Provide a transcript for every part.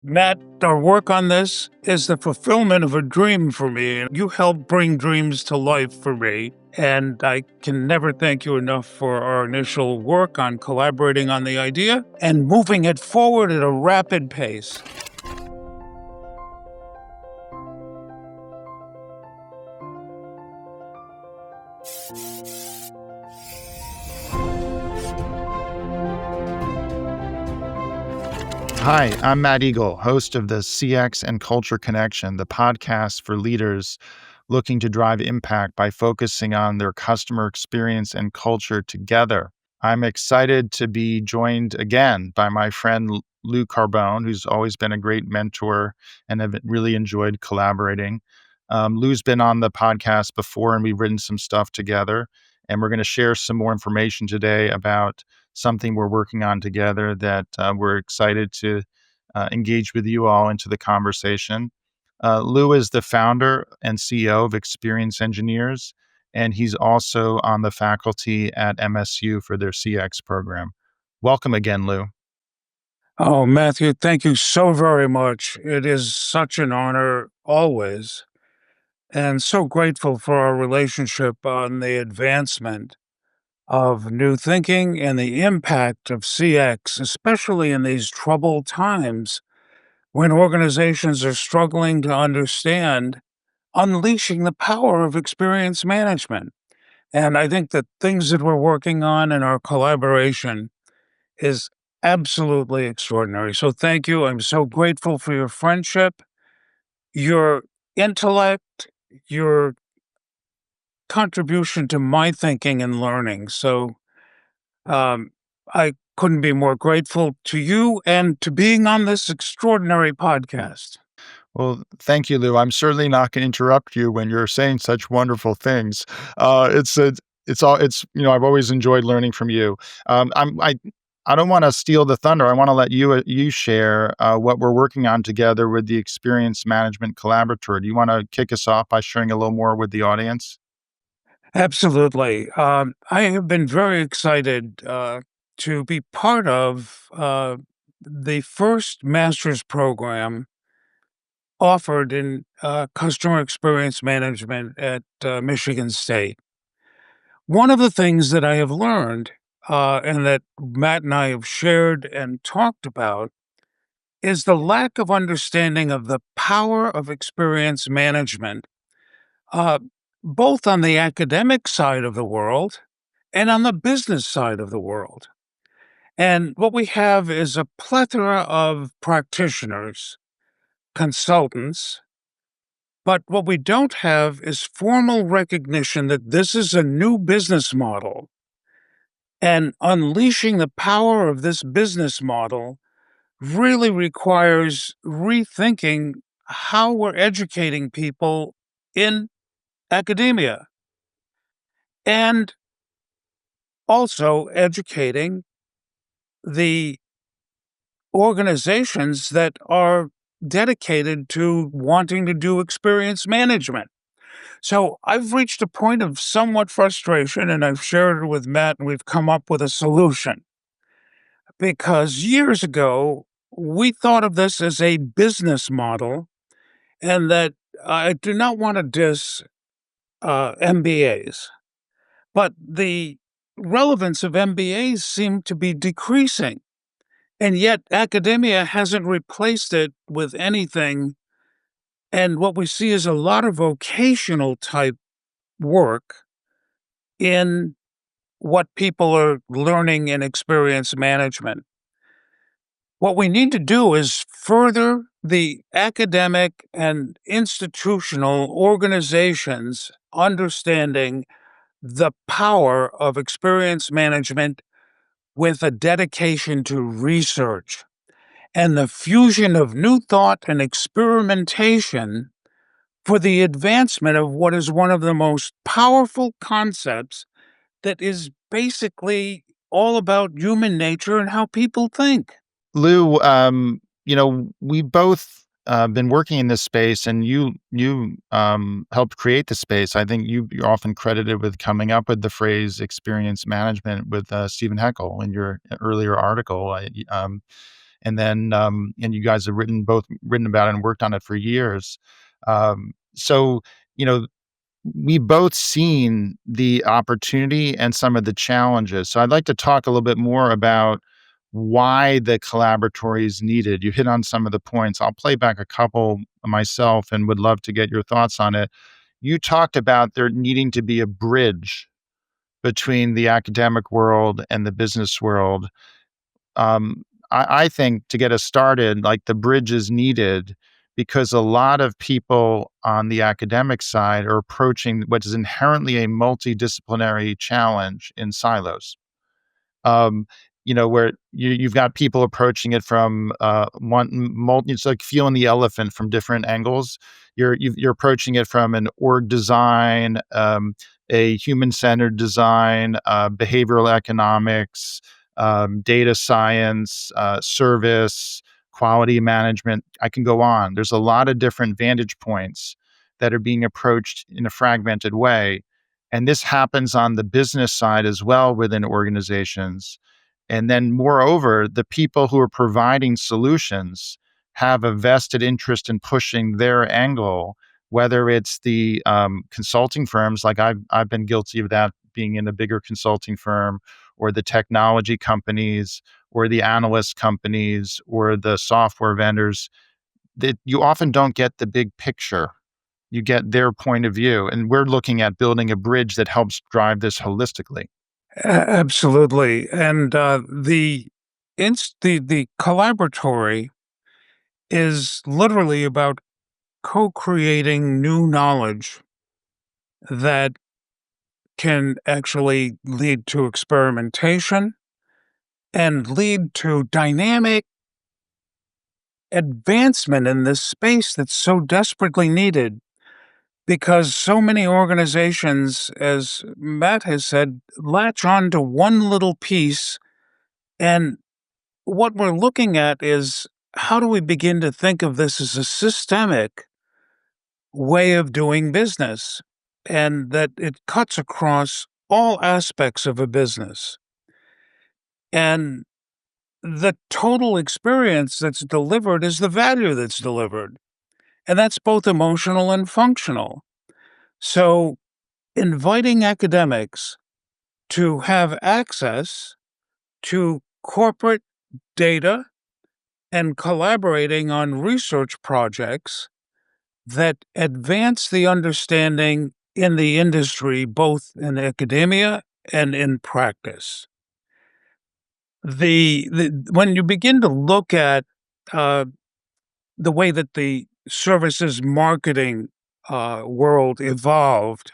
Matt, our work on this is the fulfillment of a dream for me. And you helped bring dreams to life for me. And I can never thank you enough for our initial work on collaborating on the idea and moving it forward at a rapid pace. Hi, I'm Matt Egol, host of the CX and Culture Connection, the podcast for leaders looking to drive impact by focusing on their customer experience and culture together. I'm excited to be joined again by my friend Lou Carbone, who's always been a great mentor and have really enjoyed collaborating. Lou's been on the podcast before and we've written some stuff together. And we're going to share some more information today about something we're working on together that we're excited to engage with you all into the conversation. Lou is the founder and CEO of Experience Engineers, and he's also on the faculty at MSU for their CX program. Welcome again, Lou. Oh, Matthew, thank you so very much. It is such an honor always, and so grateful for our relationship on the advancement of new thinking and the impact of CX, especially in these troubled times when organizations are struggling to understand unleashing the power of experience management. And I think the things that we're working on in our collaboration is absolutely extraordinary. So thank you. I'm so grateful for your friendship, your intellect, your contribution to my thinking and learning. So I couldn't be more grateful to you and to being on this extraordinary podcast. Well, thank you, Lou. I'm certainly not going to interrupt you when you're saying such wonderful things. I've always enjoyed learning from you. I don't want to steal the thunder. I want to let you share what we're working on together with the Experience Management Collaboratory. Do you want to kick us off by sharing a little more with the audience? Absolutely. I have been very excited to be part of the first master's program offered in customer experience management at Michigan State. One of the things that I have learned and that Matt and I have shared and talked about is the lack of understanding of the power of experience management, uh, both on the academic side of the world and on the business side of the world. And what we have is a plethora of practitioners, consultants, but what we don't have is formal recognition that this is a new business model. And unleashing the power of this business model really requires rethinking how we're educating people in academia and also educating the organizations that are dedicated to wanting to do experience management. So I've reached a point of somewhat frustration and I've shared it with Matt and we've come up with a solution because years ago we thought of this as a business model and that I do not want to diss MBAs, but the relevance of MBAs seemed to be decreasing. And yet academia hasn't replaced it with anything. And what we see is a lot of vocational type work in what people are learning in experience management. What we need to do is further the academic and institutional organizations understanding the power of experience management with a dedication to research and the fusion of new thought and experimentation for the advancement of what is one of the most powerful concepts that is basically all about human nature and how people think. Lou, we both been working in this space, and you helped create the space. I think you're often credited with coming up with the phrase "experience management" with Stephen Heckel in your earlier article. and you guys have written about it and worked on it for years. So, you know, we both seen the opportunity and some of the challenges. So I'd like to talk a little bit more about why the collaboratory is needed. You hit on some of the points. I'll play back a couple myself and would love to get your thoughts on it. You talked about there needing to be a bridge between the academic world and the business world. I think to get us started, like the bridge is needed because a lot of people on the academic side are approaching what is inherently a multidisciplinary challenge in silos. um, where you've got people approaching it from it's like feeling the elephant from different angles. You're approaching it from an org design, a human-centered design, behavioral economics, data science, service, quality management. I can go on. There's a lot of different vantage points that are being approached in a fragmented way, and this happens on the business side as well within organizations. And then, moreover, the people who are providing solutions have a vested interest in pushing their angle, whether it's the consulting firms, like I've been guilty of that being in a bigger consulting firm, or the technology companies, or the analyst companies, or the software vendors, that you often don't get the big picture. You get their point of view. And we're looking at building a bridge that helps drive this holistically. Absolutely. And the collaboratory is literally about co-creating new knowledge that can actually lead to experimentation and lead to dynamic advancement in this space that's so desperately needed, because so many organizations, as Matt has said, latch on to one little piece. And what we're looking at is, how do we begin to think of this as a systemic way of doing business, and that it cuts across all aspects of a business? And the total experience that's delivered is the value that's delivered. And that's both emotional and functional. So, inviting academics to have access to corporate data and collaborating on research projects that advance the understanding in the industry, both in academia and in practice. When you begin to look at uh, the way that the services marketing world evolved,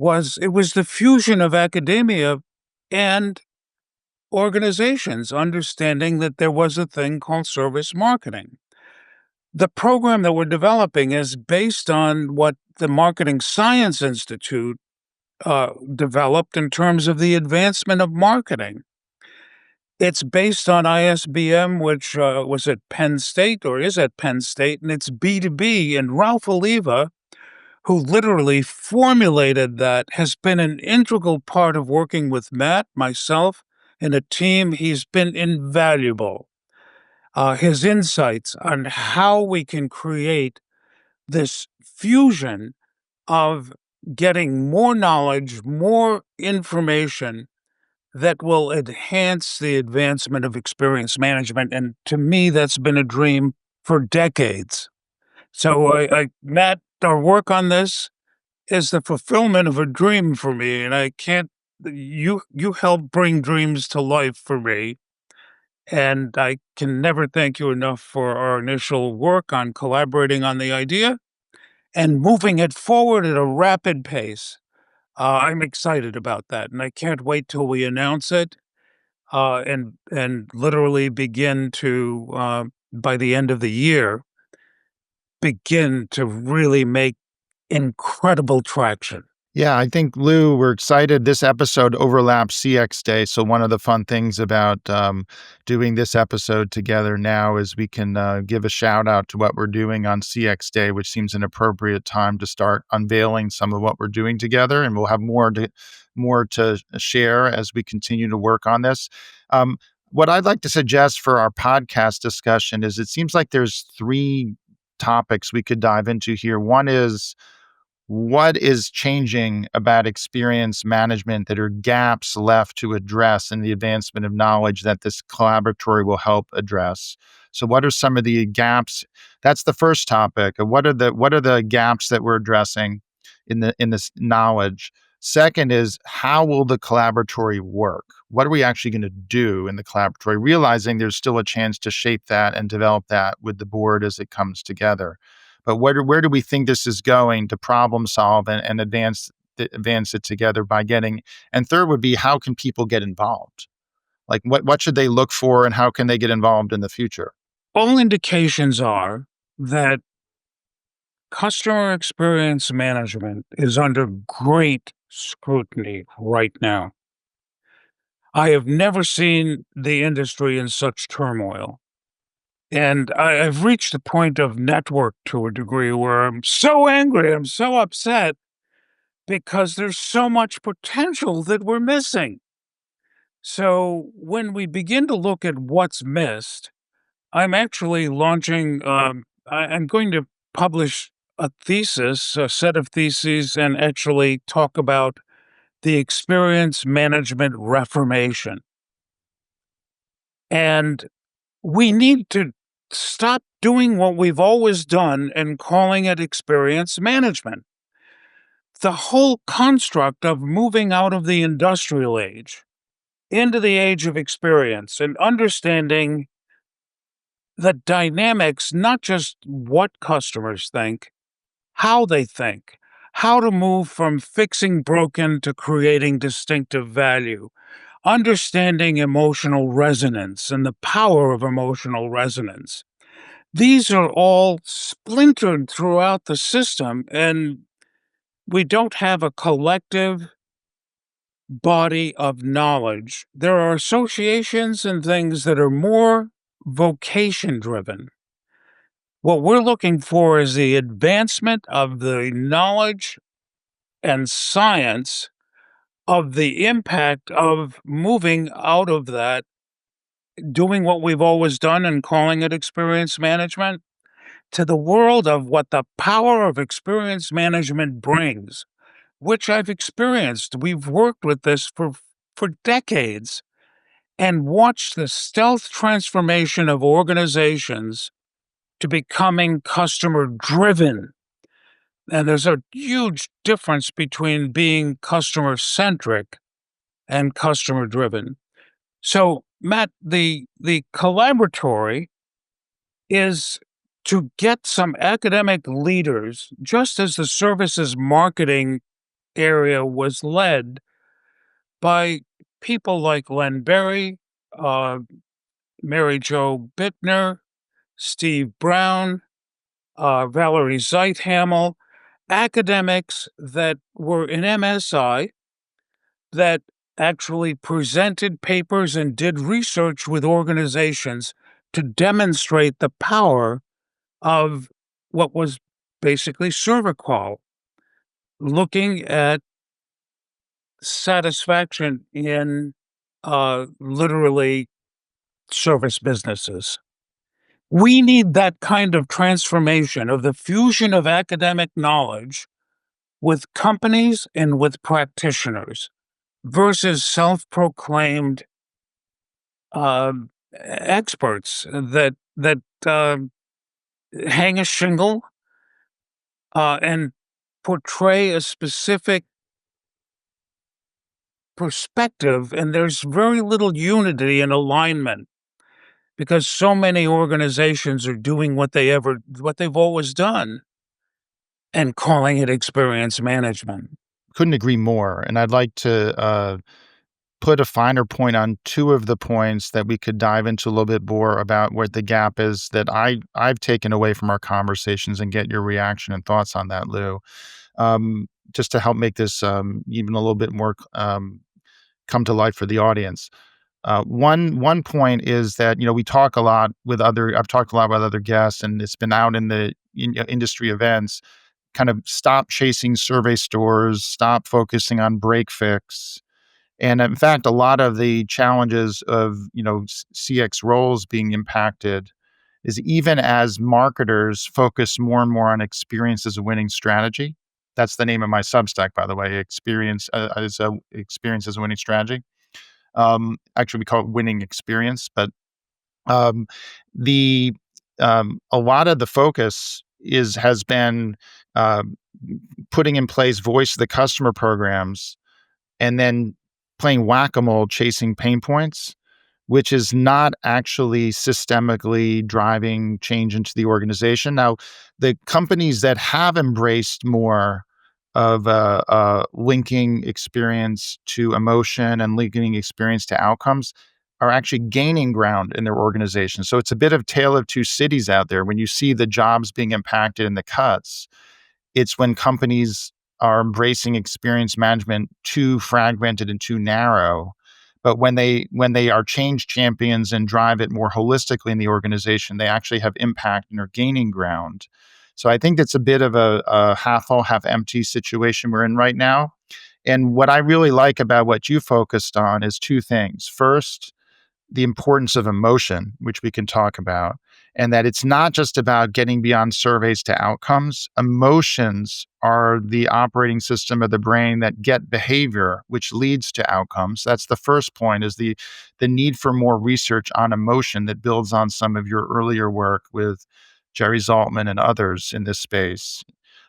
it was the fusion of academia and organizations understanding that there was a thing called service marketing. The program that we're developing is based on what the Marketing Science Institute developed in terms of the advancement of marketing. It's based on ISBM, which was at Penn State or is at Penn State, and it's B2B. And Ralph Oliva, who literally formulated that, has been an integral part of working with Matt, myself, and a team. He's been invaluable. His insights on how we can create this fusion of getting more knowledge, more information that will enhance the advancement of experience management. And to me, that's been a dream for decades. So, Matt, our work on this is the fulfillment of a dream for me, and I can't. You help bring dreams to life for me, and I can never thank you enough for our initial work on collaborating on the idea and moving it forward at a rapid pace. I'm excited about that, and I can't wait till we announce it, and literally begin to, by the end of the year, begin to really make incredible traction. Yeah, I think, Lou, we're excited. This episode overlaps CX Day. So, one of the fun things about doing this episode together now is we can give a shout out to what we're doing on CX Day, which seems an appropriate time to start unveiling some of what we're doing together. And we'll have more to share as we continue to work on this. Um, What I'd like to suggest for our podcast discussion is it seems like there's three topics we could dive into here. One is what is changing about experience management that are gaps left to address in the advancement of knowledge that this collaboratory will help address? So what are some of the gaps? That's the first topic. What are the gaps that we're addressing in this knowledge? Second is how will the collaboratory work? What are we actually going to do in the collaboratory? Realizing there's still a chance to shape that and develop that with the board as it comes together. But where do we think this is going to problem solve and advance it together by getting? And third would be how can people get involved? Like what should they look for and how can they get involved in the future? All indications are that customer experience management is under great scrutiny right now. I have never seen the industry in such turmoil. And I've reached a point of network to a degree where I'm so angry, I'm so upset because there's so much potential that we're missing. So when we begin to look at what's missed, I'm actually launching, I'm going to publish a thesis, a set of theses, and actually talk about the experience management reformation. And we need to stop doing what we've always done and calling it experience management. The whole construct of moving out of the industrial age into the age of experience and understanding the dynamics, not just what customers think, how they think, how to move from fixing broken to creating distinctive value, understanding emotional resonance and the power of emotional resonance. These are all splintered throughout the system, and we don't have a collective body of knowledge. There are associations and things that are more vocation driven. What we're looking for is the advancement of the knowledge and science of the impact of moving out of that, doing what we've always done and calling it experience management, to the world of what the power of experience management brings, which I've experienced. We've worked with this for decades and watched the stealth transformation of organizations to becoming customer driven. And there's a huge difference between being customer centric and customer driven. So, Matt, the collaboratory is to get some academic leaders, just as the services marketing area was led by people like Len Berry, uh, Mary Jo Bittner, Steve Brown, Valerie Zeithamel, academics that were in MSI that actually presented papers and did research with organizations to demonstrate the power of what was basically server call, looking at satisfaction in literally service businesses. We need that kind of transformation of the fusion of academic knowledge with companies and with practitioners versus self-proclaimed experts that hang a shingle and portray a specific perspective, and there's very little unity and alignment because so many organizations are doing what they've always done and calling it experience management. Couldn't agree more. And I'd like to put a finer point on two of the points that we could dive into a little bit more about what the gap is that I've taken away from our conversations and get your reaction and thoughts on that, Lou. Just to help make this even a little bit more come to life for the audience. One point is that we talk a lot with other. I've talked a lot with other guests, and it's been out in the industry events. Kind of stop chasing survey stores, stop focusing on break fix, And in fact, a lot of the challenges of, CX roles being impacted is even as marketers focus more and more on experience as a winning strategy. That's the name of my Substack, by the way. Experience as a winning strategy. Actually, we call it winning experience, but um, the a lot of the focus is has been um, putting in place voice of the customer programs and then playing whack-a-mole chasing pain points, which is not actually systemically driving change into the organization. Now, the companies that have embraced more of linking experience to emotion and linking experience to outcomes are actually gaining ground in their organization. So it's a bit of tale of two cities out there. When you see the jobs being impacted and the cuts, it's when companies are embracing experience management too fragmented and too narrow. But when they are change champions and drive it more holistically in the organization, they actually have impact and are gaining ground. So I think it's a bit of a half full, half empty situation we're in right now. And what I really like about what you focused on is two things. First, the importance of emotion, which we can talk about, and that it's not just about getting beyond surveys to outcomes. Emotions are the operating system of the brain that get behavior, which leads to outcomes. That's the first point, is the need for more research on emotion that builds on some of your earlier work with Jerry Zaltman and others in this space.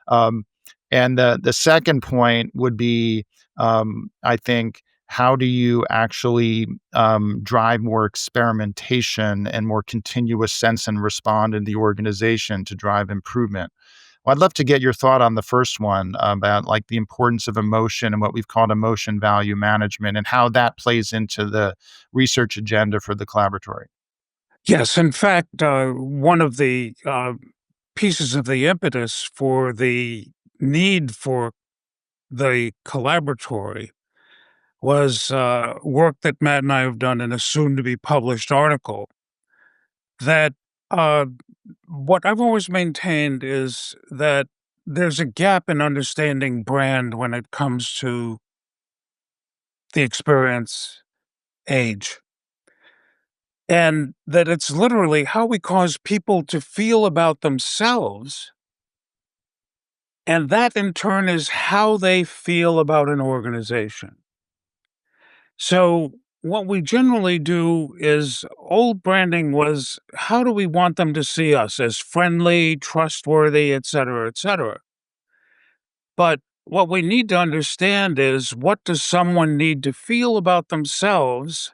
Um, and the second point would be, I think, how do you actually drive more experimentation and more continuous sense and respond in the organization to drive improvement? Well, I'd love to get your thought on the first one about like the importance of emotion and what we've called emotion value management and how that plays into the research agenda for the collaboratory. Yes, in fact, one of the pieces of the impetus for the need for the collaboratory was work that Matt and I have done in a soon to be published article that uh, what I've always maintained is that there's a gap in understanding brand when it comes to the experience age. And that it's literally how we cause people to feel about themselves. And that in turn is how they feel about an organization. So, what we generally do is old branding was how do we want them to see us as friendly, trustworthy, et cetera, et cetera. But what we need to understand is what does someone need to feel about themselves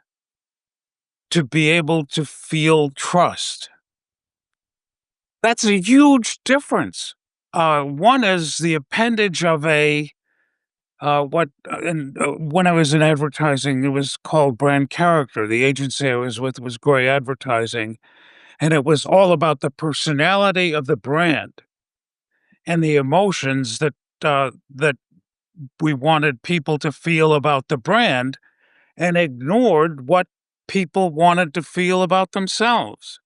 to be able to feel trust? That's a huge difference. One is the appendage of a what and when I was in advertising, it was called brand character. The agency I was with was Gray Advertising, and it was all about the personality of the brand and the emotions that we wanted people to feel about the brand, and ignored what people wanted to feel about themselves.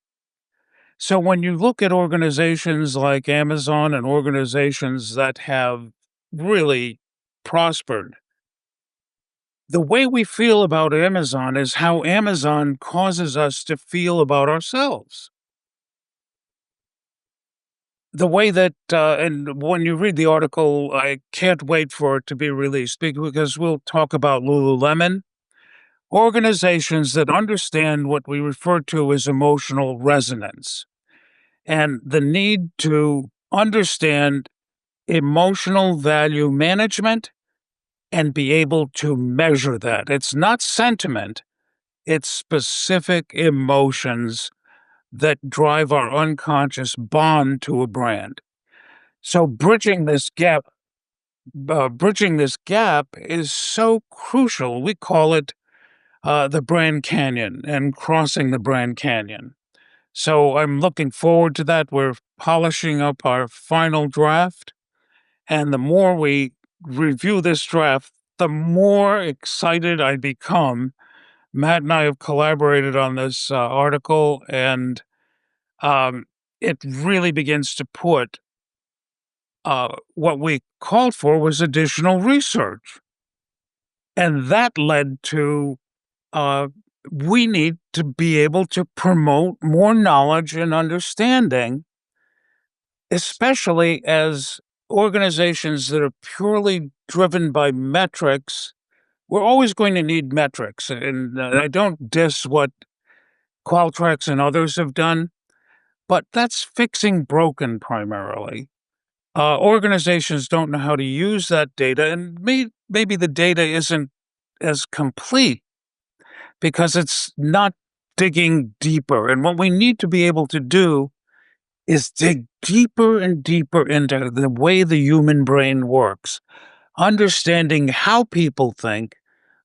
So when you look at organizations like Amazon and organizations that have really prospered, the way we feel about Amazon is how Amazon causes us to feel about ourselves. The way that, and when you read the article, I can't wait for it to be released because we'll talk about Lululemon, organizations that understand what we refer to as emotional resonance and the need to understand emotional value management and be able to measure that. It's not sentiment, it's specific emotions that drive our unconscious bond to a brand. So bridging this gap is so crucial. We call it the brand canyon and crossing the brand canyon. So I'm looking forward to that. We're polishing up our final draft. And the more we review this draft, the more excited I become. Matt and I have collaborated on this article, and um, it really begins to put what we called for was additional research. And that led to uh, we need to be able to promote more knowledge and understanding, especially as organizations that are purely driven by metrics. We're always going to need metrics. And I don't diss what Qualtrics and others have done, but that's fixing broken primarily. Organizations don't know how to use that data, and maybe the data isn't as complete because it's not digging deeper. And what we need to be able to do is dig deeper and deeper into the way the human brain works, understanding how people think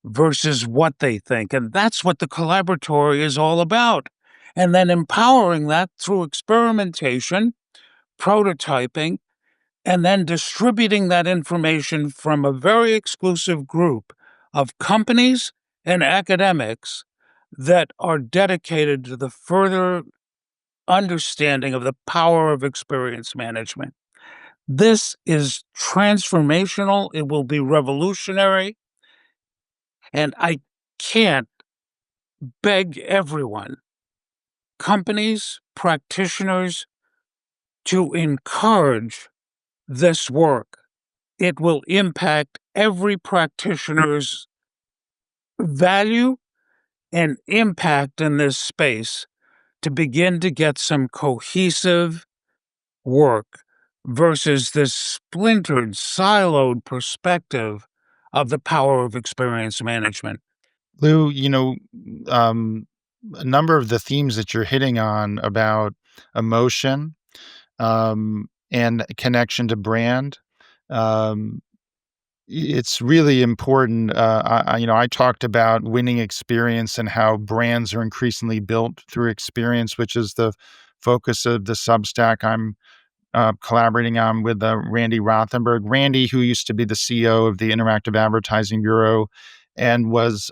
versus what they think. And that's what the collaboratory is all about. And then empowering that through experimentation, prototyping, and then distributing that information from a very exclusive group of companies and academics that are dedicated to the further understanding of the power of experience management. This is transformational. It will be revolutionary. And I can't beg everyone, companies, practitioners, to encourage this work. It will impact every practitioner's value and impact in this space to begin to get some cohesive work versus this splintered, siloed perspective of the power of experience management. Lou, um, a number of the themes that you're hitting on about emotion, and connection to brand, um, it's really important. I talked about winning experience and how brands are increasingly built through experience, which is the focus of the Substack I'm collaborating on with Randy Rothenberg. Randy, who used to be the CEO of the Interactive Advertising Bureau and was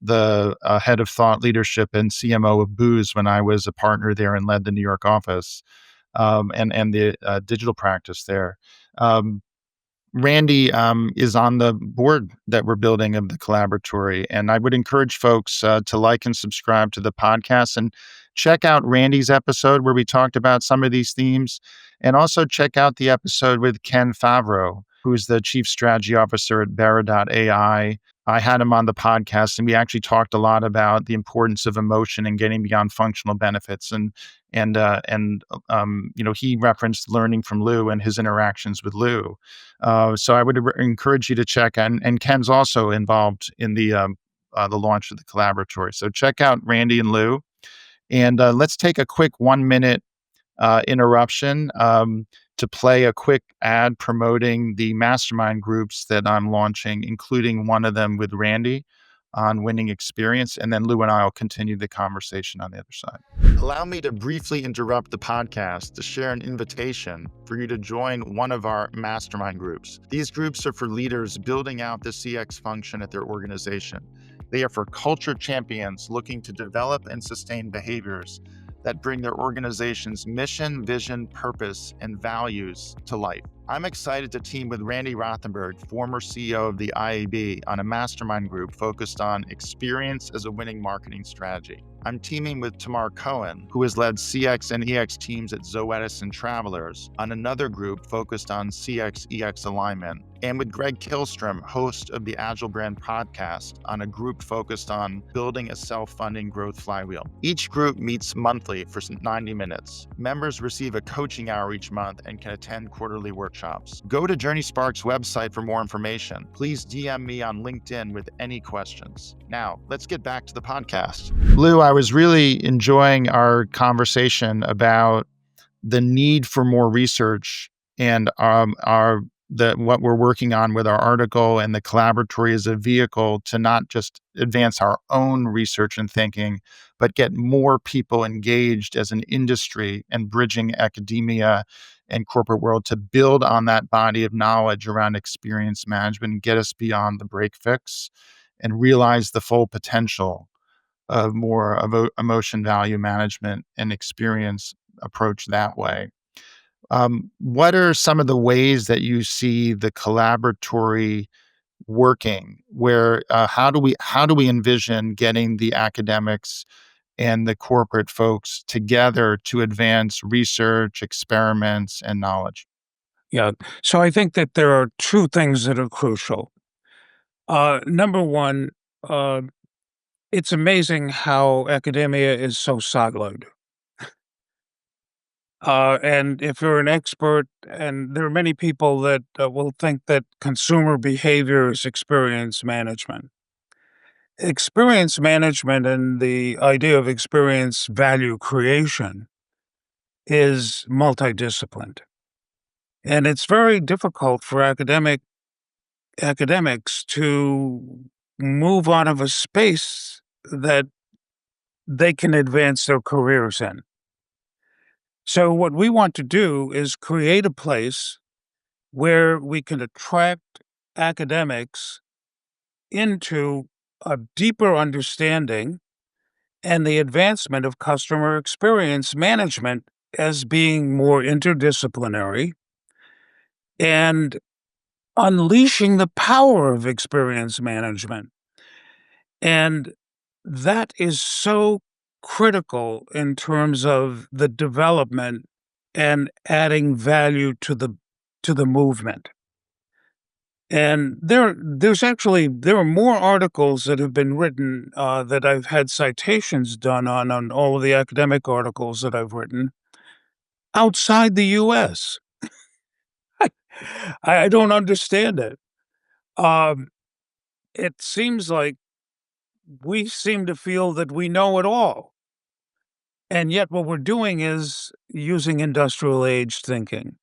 the head of thought leadership and CMO of Booz when I was a partner there and led the New York office, and the digital practice there. Um, Randy is on the board that we're building of the collaboratory, and I would encourage folks to like and subscribe to the podcast and check out Randy's episode where we talked about some of these themes, and also check out the episode with Ken Favreau, who is the chief strategy officer at Barra.ai. I had him on the podcast, and we actually talked a lot about the importance of emotion and getting beyond functional benefits, and he referenced learning from Lou and his interactions with Lou. So I would encourage you to check, and Ken's also involved in the launch of the collaboratory. So check out Randy and Lou, and let's take a quick 1 minute interruption to play a quick ad promoting the mastermind groups that I'm launching, including one of them with Randy on winning experience. And then Lou and I will continue the conversation on the other side. Allow me to briefly interrupt the podcast to share an invitation for you to join one of our mastermind groups. These groups are for leaders building out the CX function at their organization. They are for culture champions looking to develop and sustain behaviors that bring their organization's mission, vision, purpose, and values to life. I'm excited to team with Randy Rothenberg, former CEO of the IAB, on a mastermind group focused on experience as a winning marketing strategy. I'm teaming with Tamar Cohen, who has led CX and EX teams at Zoetis and Travelers, on another group focused on CX EX alignment, and with Greg Kihlstrom, host of the Agile Brand podcast, on a group focused on building a self-funding growth flywheel. Each group meets monthly for 90 minutes. Members receive a coaching hour each month and can attend quarterly workshops. Go to JourneySpark's website for more information. Please DM me on LinkedIn with any questions. Now, let's get back to the podcast. Lou, I was really enjoying our conversation about the need for more research and what we're working on with our article and the collaboratory as a vehicle to not just advance our own research and thinking, but get more people engaged as an industry and bridging academia and corporate world to build on that body of knowledge around experience management and get us beyond the break fix and realize the full potential of more of a emotion value management and experience approach that way. What are some of the ways that you see the collaboratory working? Where how do we envision getting the academics and the corporate folks together to advance research, experiments, and knowledge? Yeah. So I think that there are two things that are crucial. Number one, uh, it's amazing how academia is so siloed. And if you're an expert, and there are many people that will think that consumer behavior is experience management. Experience management and the idea of experience value creation is multidisciplined. And it's very difficult for academics to move out of a space that they can advance their careers in. So what we want to do is create a place where we can attract academics into a deeper understanding and the advancement of customer experience management as being more interdisciplinary and unleashing the power of experience management. And that is so critical in terms of the development and adding value to the movement. And there are more articles that have been written, that I've had citations done on all of the academic articles that I've written outside the US. I don't understand it. Um, it seems like we seem to feel that we know it all, and yet what we're doing is using industrial age thinking.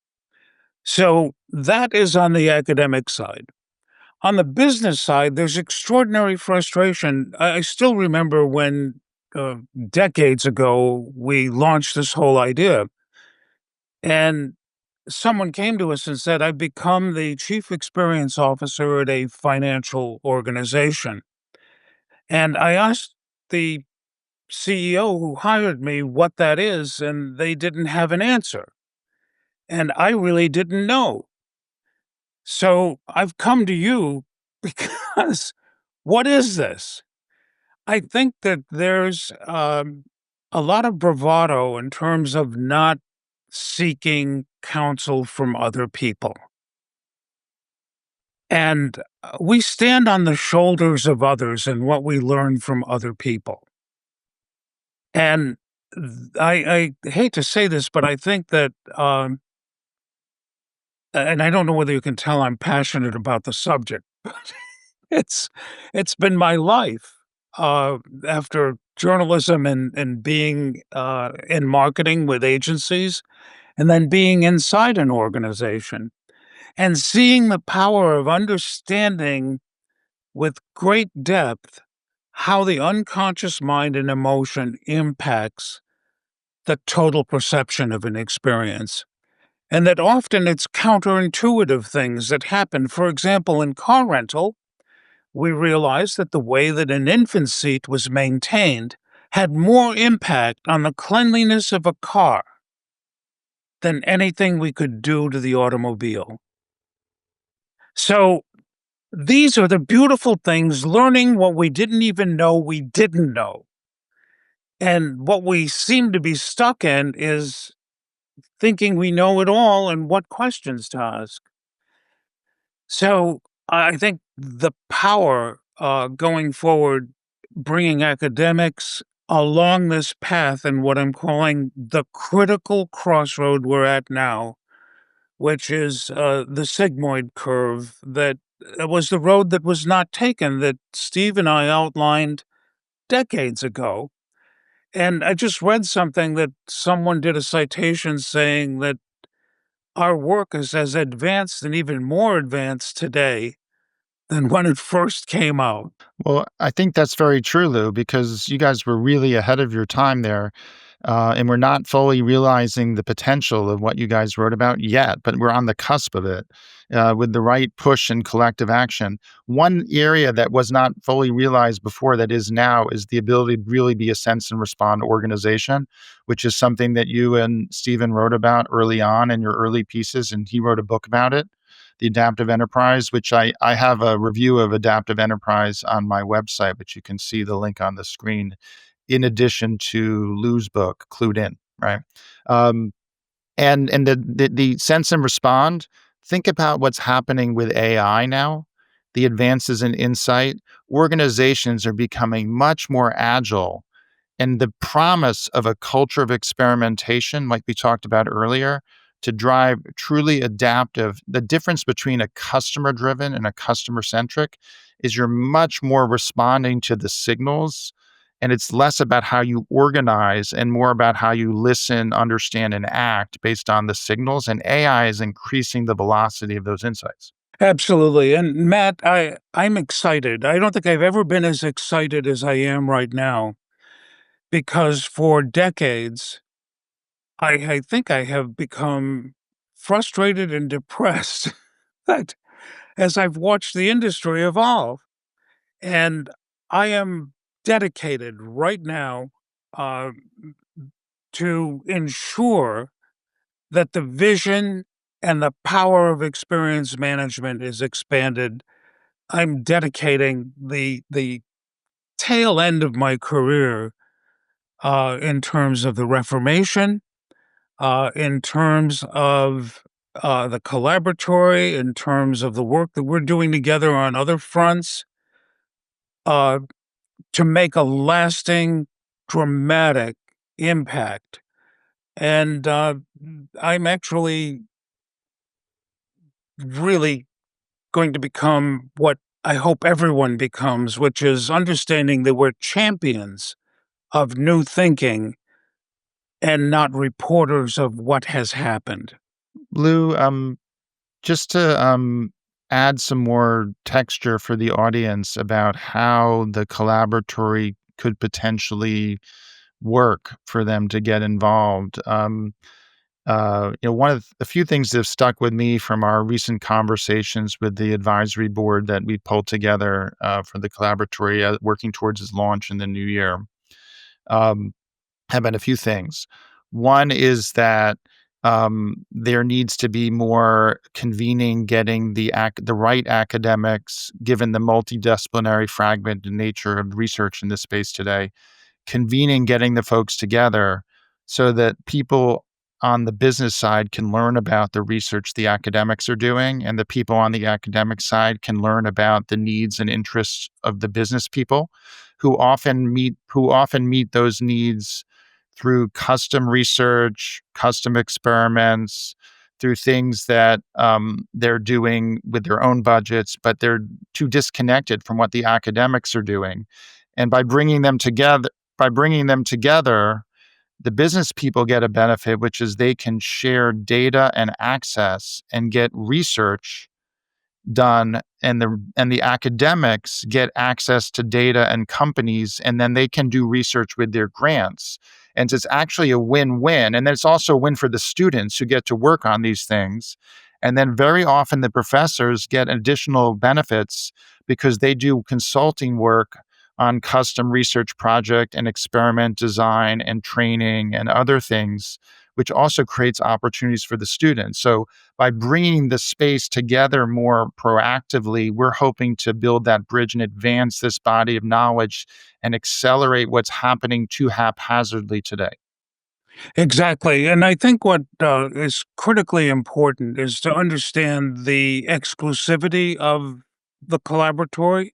So that is on the academic side. On the business side, there's extraordinary frustration. I still remember when, decades ago, we launched this whole idea, and someone came to us and said, "I've become the chief experience officer at a financial organization." And I asked the CEO who hired me what that is, and they didn't have an answer. And I really didn't know. So I've come to you because what is this? I think that there's a lot of bravado in terms of not seeking counsel from other people. And we stand on the shoulders of others and what we learn from other people. And I hate to say this, but I think that, and I don't know whether you can tell I'm passionate about the subject, but it's it's been my life, after journalism and being, in marketing with agencies, and then being inside an organization, and seeing the power of understanding with great depth how the unconscious mind and emotion impacts the total perception of an experience. And that often it's counterintuitive things that happen. For example, in car rental, we realized that the way that an infant seat was maintained had more impact on the cleanliness of a car than anything we could do to the automobile. So these are the beautiful things, learning what we didn't even know we didn't know. And what we seem to be stuck in is thinking we know it all and what questions to ask. So I think the power, going forward, bringing academics along this path and what I'm calling the critical crossroad we're at now, which is the sigmoid curve that was the road that was not taken that Steve and I outlined decades ago. And I just read something that someone did a citation saying that our work is as advanced and even more advanced today than when it first came out. Well, I think that's very true, Lou, because you guys were really ahead of your time there. And we're not fully realizing the potential of what you guys wrote about yet, but we're on the cusp of it with the right push and collective action. One area that was not fully realized before that is now is the ability to really be a sense and respond organization, which is something that you and Stephen wrote about early on in your early pieces, and he wrote a book about it. the adaptive enterprise, which I have a review of adaptive enterprise on my website, which you can see the link on the screen, in addition to Lou's book, Clued In, right? Um, and the sense and respond, think about what's happening with AI now, the advances in insight. Organizations are becoming much more agile, and the promise of a culture of experimentation, like we talked about earlier, to drive truly adaptive. The difference between a customer driven and a customer centric is you're much more responding to the signals, and it's less about how you organize and more about how you listen, understand, and act based on the signals. And AI is increasing the velocity of those insights. Absolutely. And Matt, I'm excited. I don't think I've ever been as excited as I am right now because for decades, I think I have become frustrated and depressed that as I've watched the industry evolve. And I am dedicated right now uh, to ensure that the vision and the power of experience management is expanded. I'm dedicating the tail end of my career in terms of the Reformation, in terms of the collaboratory, in terms of the work that we're doing together on other fronts, uh, to make a lasting, dramatic impact. And I'm actually really going to become what I hope everyone becomes, which is understanding that we're champions of new thinking and not reporters of what has happened. Lou, just to add some more texture for the audience about how the collaboratory could potentially work for them to get involved. One of the few things that have stuck with me from our recent conversations with the advisory board that we pulled together for the collaboratory, working towards its launch in the new year, um, have been a few things. One is that there needs to be more convening, getting the right academics, given the multidisciplinary fragmented nature of research in this space today, convening, getting the folks together so that people on the business side can learn about the research the academics are doing, and the people on the academic side can learn about the needs and interests of the business people who often meet those needs through custom research, custom experiments, through things that they're doing with their own budgets, but they're too disconnected from what the academics are doing. And by bringing them together, the business people get a benefit, which is they can share data and access and get research done, and the academics get access to data and companies, and then they can do research with their grants. And so it's actually a win-win. And then it's also a win for the students who get to work on these things. And then very often the professors get additional benefits because they do consulting work on custom research project and experiment design and training and other things, which also creates opportunities for the students. So by bringing the space together more proactively, we're hoping to build that bridge and advance this body of knowledge and accelerate what's happening too haphazardly today. Exactly. And I think what is critically important is to understand the exclusivity of the collaboratory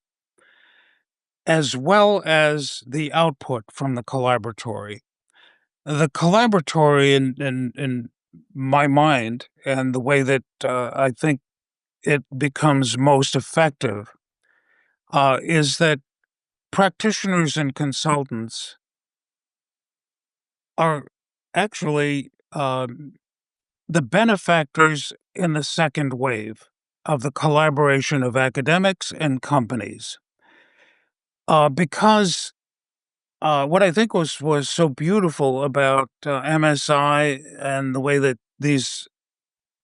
as well as the output from the collaboratory. The collaboratory, in my mind, and the way that I think it becomes most effective, is that practitioners and consultants are actually the benefactors in the second wave of the collaboration of academics and companies. Because what I think was so beautiful about MSI and the way that these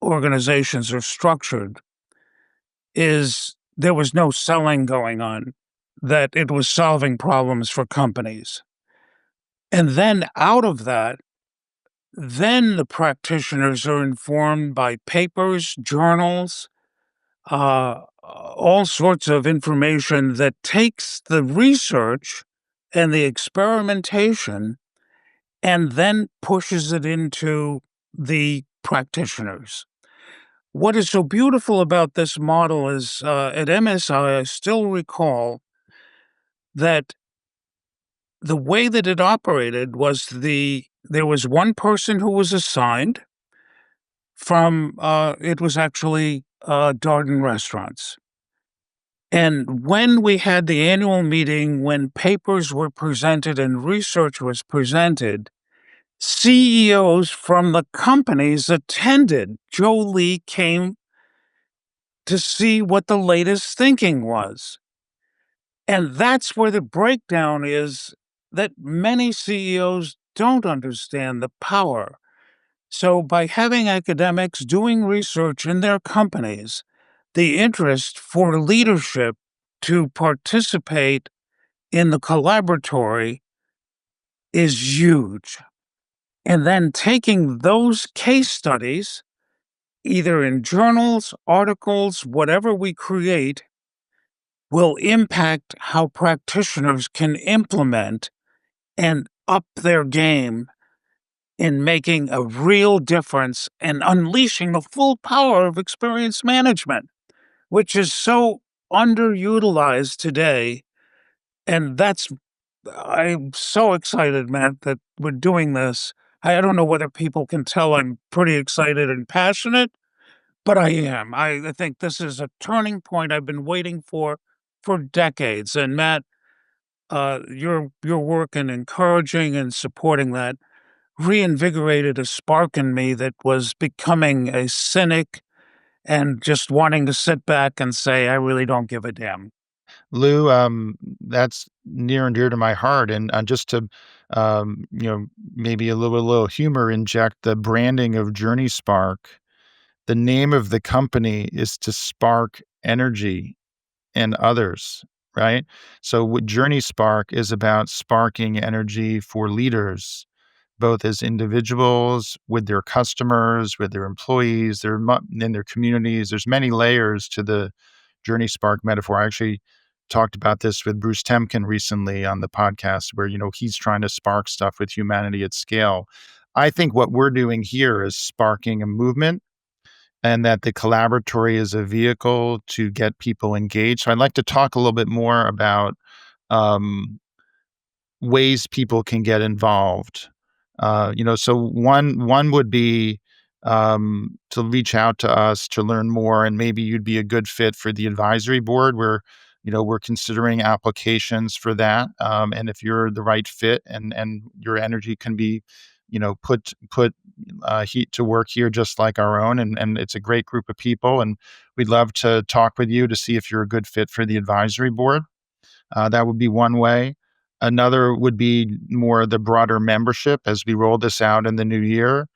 organizations are structured is there was no selling going on, that it was solving problems for companies. And then out of that, then the practitioners are informed by papers, journals, all sorts of information that takes the research and the experimentation and then pushes it into the practitioners. What is so beautiful about this model is at MSI, I still recall that the way that it operated was there was one person who was assigned from it was actually Darden Restaurants. And when we had the annual meeting, when papers were presented and research was presented, CEOs from the companies attended. Joe Lee came to see what the latest thinking was. And that's where the breakdown is that many CEOs don't understand the power. So, by having academics doing research in their companies, the interest for leadership to participate in the collaboratory is huge. And then taking those case studies, either in journals, articles, whatever we create, will impact how practitioners can implement and up their game in making a real difference and unleashing the full power of experience management, which is so underutilized today. And I'm so excited, Matt, that we're doing this. I don't know whether people can tell I'm pretty excited and passionate, but I am. I think this is a turning point I've been waiting for decades. And Matt, your work in encouraging and supporting that reinvigorated a spark in me that was becoming a cynic and just wanting to sit back and say, I really don't give a damn. Lou, that's near and dear to my heart. And just to, maybe a little humor inject the branding of JourneySpark. The name of the company is to spark energy in others, right? So what JourneySpark is about sparking energy for leaders, both as individuals, with their customers, with their employees, in their communities. There's many layers to the JourneySpark metaphor. I actually talked about this with Bruce Temkin recently on the podcast, where he's trying to spark stuff with humanity at scale. I think what we're doing here is sparking a movement, and that the collaboratory is a vehicle to get people engaged. So I'd like to talk a little bit more about um, ways people can get involved. So one would be to reach out to us to learn more, and maybe you'd be a good fit for the advisory board. Where we're considering applications for that, and if you're the right fit, and your energy can be, put heat to work here, just like our own, and it's a great group of people, and we'd love to talk with you to see if you're a good fit for the advisory board. That would be one way. Another would be more the broader membership as we roll this out in the new year,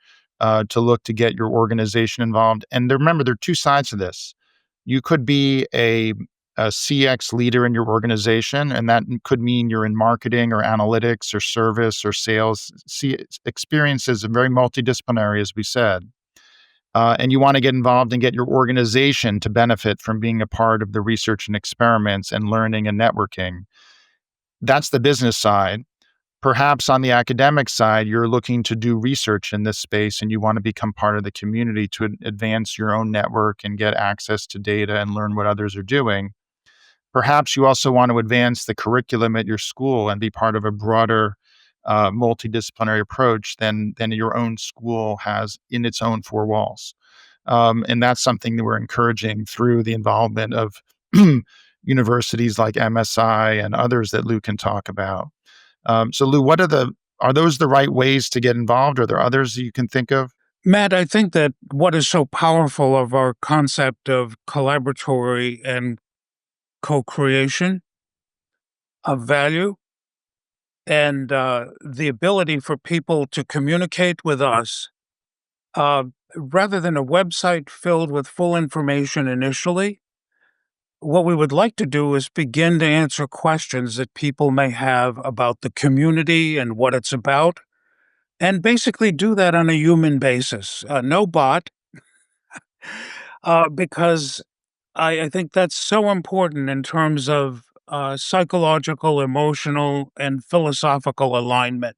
to look to get your organization involved. And remember, there are two sides to this. You could be a CX leader in your organization, and that could mean you're in marketing or analytics or service or sales. See, experience is very multidisciplinary, as we said. And you want to get involved and get your organization to benefit from being a part of the research and experiments and learning and networking. That's the business side. Perhaps on the academic side, you're looking to do research in this space and you want to become part of the community to advance your own network and get access to data and learn what others are doing. Perhaps you also want to advance the curriculum at your school and be part of a broader, multidisciplinary approach than your own school has in its own four walls. And that's something that we're encouraging through the involvement of universities like MSI and others that Lou can talk about. So Lou, are those the right ways to get involved? Are there others you can think of? Matt, I think that what is so powerful of our concept of collaboratory and co creation of value and the ability for people to communicate with us uh, rather than a website filled with full information initially. What we would like to do is begin to answer questions that people may have about the community and what it's about, and basically do that on a human basis. No bot, because I think that's so important in terms of psychological, emotional, and philosophical alignment.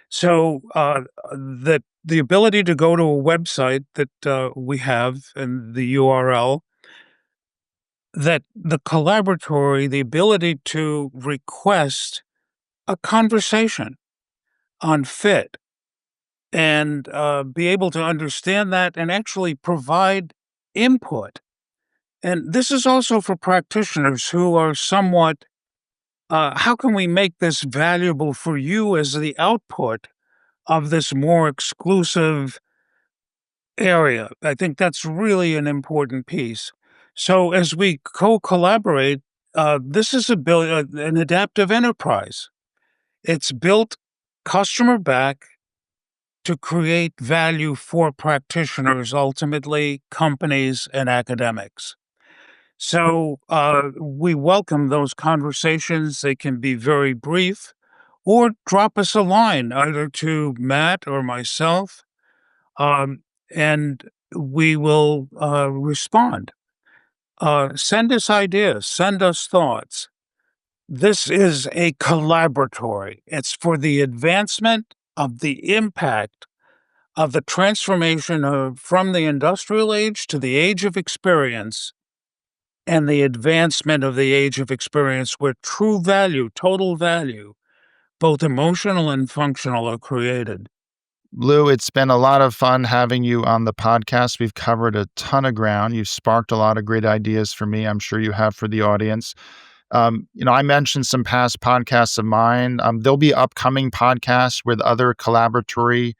So that the ability to go to a website that we have and the URL, that the collaboratory, the ability to request a conversation on fit and be able to understand that and actually provide input. And this is also for practitioners who are somewhat, how can we make this valuable for you as the output of this more exclusive area? I think that's really an important piece. So as we co-collaborate, this is an adaptive enterprise. It's built customer back to create value for practitioners, ultimately companies and academics. So we welcome those conversations. They can be very brief or drop us a line either to Matt or myself, um, and we will respond. Send us ideas, send us thoughts. This is a collaboratory. It's for the advancement of the impact of the transformation from the industrial age to the age of experience and the advancement of the age of experience where true value, total value, both emotional and functional, are created. Lou, it's been a lot of fun having you on the podcast. We've covered a ton of ground. You've sparked a lot of great ideas for me. I'm sure you have for the audience. I mentioned some past podcasts of mine. There'll be upcoming podcasts with other collaboratory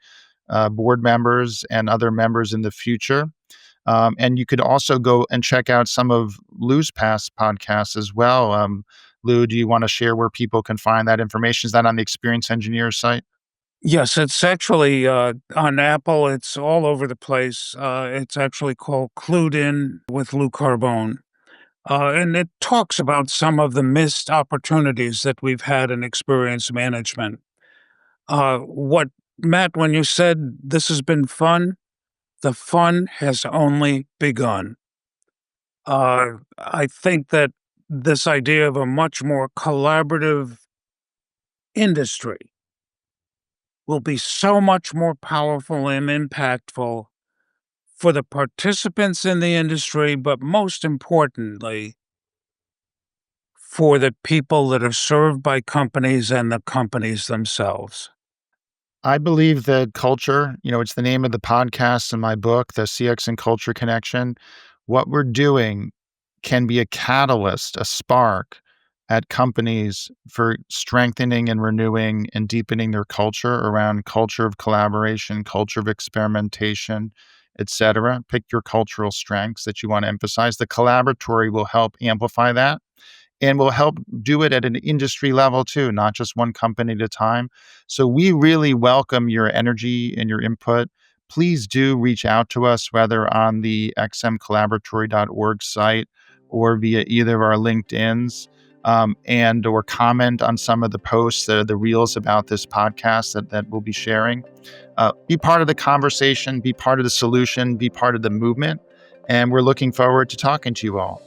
board members and other members in the future. And you could also go and check out some of Lou's past podcasts as well. Lou, do you want to share where people can find that information? Is that on the Experience Engineer site? Yes, it's actually on Apple. It's all over the place. It's actually called Clued In with Lou Carbone. And it talks about some of the missed opportunities that we've had in experience management. What, Matt, when you said this has been fun, the fun has only begun. I think that this idea of a much more collaborative industry will be so much more powerful and impactful for the participants in the industry, but most importantly, for the people that are served by companies and the companies themselves. I believe that culture, it's the name of the podcast in my book, The CX and Culture Connection. What we're doing can be a catalyst, a spark at companies for strengthening and renewing and deepening their culture around culture of collaboration, culture of experimentation, etc. Pick your cultural strengths that you want to emphasize. The collaboratory will help amplify that and will help do it at an industry level too, not just one company at a time. So we really welcome your energy and your input. Please do reach out to us, whether on the xmcollaboratory.org site or via either of our LinkedIn's, and or comment on some of the posts, the reels about this podcast that we'll be sharing. Be part of the conversation, be part of the solution, be part of the movement. And we're looking forward to talking to you all.